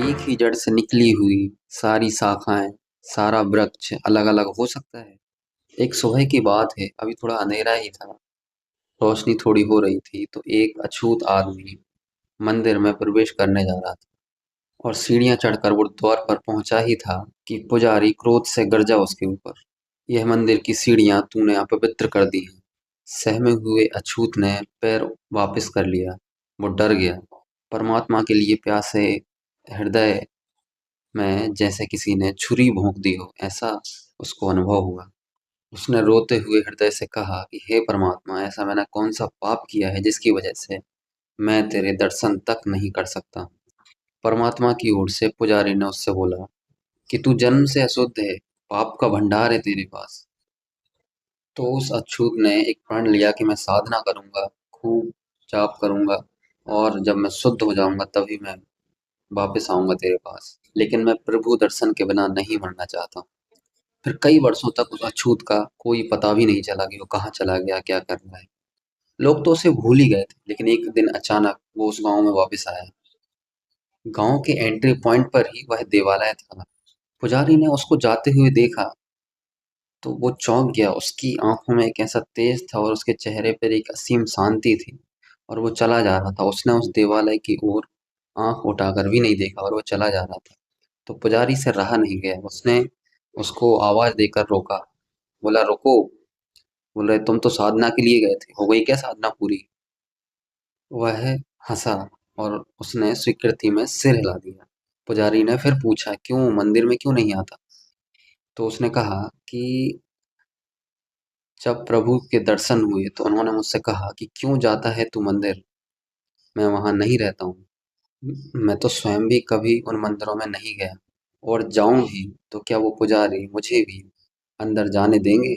एक ही जड़ से निकली हुई सारी शाखाएं, सारा वृक्ष अलग अलग हो सकता है। एक सुबह की बात है, अभी थोड़ा अंधेरा ही था। रोशनी थोड़ी हो रही थी तो एक अछूत आदमी मंदिर में प्रवेश करने जा रहा था। और सीढ़ियां चढ़कर वो द्वार पर पहुंचा ही था कि पुजारी क्रोध से गरजा उसके ऊपर। यह मंदिर की सीढ़ियां तूने अपवित्र कर दी हैं। सहमे हुए अछूत ने पैर वापस कर लिया। वो डर गया। परमात्मा के लिए प्यासे हृदय में जैसे किसी ने छुरी भोंक दी हो, ऐसा उसको अनुभव हुआ। उसने रोते हुए हृदय से कहा कि हे परमात्मा, ऐसा मैंने कौन सा पाप किया है जिसकी वजह से मैं तेरे दर्शन तक नहीं कर सकता। परमात्मा की ओर से पुजारी ने उससे बोला कि तू जन्म से अशुद्ध है, पाप का भंडार है तेरे पास। तो उस अछूत ने एक प्रण लिया कि मैं साधना करूंगा, खूब जाप करूंगा, और जब मैं शुद्ध हो जाऊंगा तभी मैं वापस आऊंगा तेरे पास। लेकिन मैं प्रभु दर्शन के बिना नहीं मरना चाहता। फिर कई वर्षों तक उस अछूत का कोई पता भी नहीं चला कि वो कहाँ चला गया, क्या कर रहा है। लोग तो उसे भूल ही गए थे, लेकिन एक दिन अचानक वो उस गांव में वापस आया। गांव के एंट्री पॉइंट पर ही वह देवालय था। पुजारी ने उसको जाते हुए देखा तो वो चौंक गया। उसकी आंखों में एक ऐसा तेज था और उसके चेहरे पर एक असीम शांति थी। और वो चला जा रहा था। उसने उस देवालय की ओर आंख उठाकर भी नहीं देखा और वो चला जा रहा था। तो पुजारी से रहा नहीं गया। उसने उसको आवाज देकर रोका। बोला, रुको। बोल रहे, तुम तो साधना के लिए गए थे, हो गई क्या साधना पूरी? वह हंसा और उसने स्वीकृति में सिर हिला दिया। पुजारी ने फिर पूछा, क्यों मंदिर में क्यों नहीं आता? तो उसने कहा कि जब प्रभु के दर्शन हुए तो उन्होंने मुझसे कहा कि क्यों जाता है तू मंदिर, मैं वहां नहीं रहता हूँ। मैं तो स्वयं भी कभी उन मंदिरों में नहीं गया, और जाऊं भी तो क्या वो पुजारी मुझे भी अंदर जाने देंगे?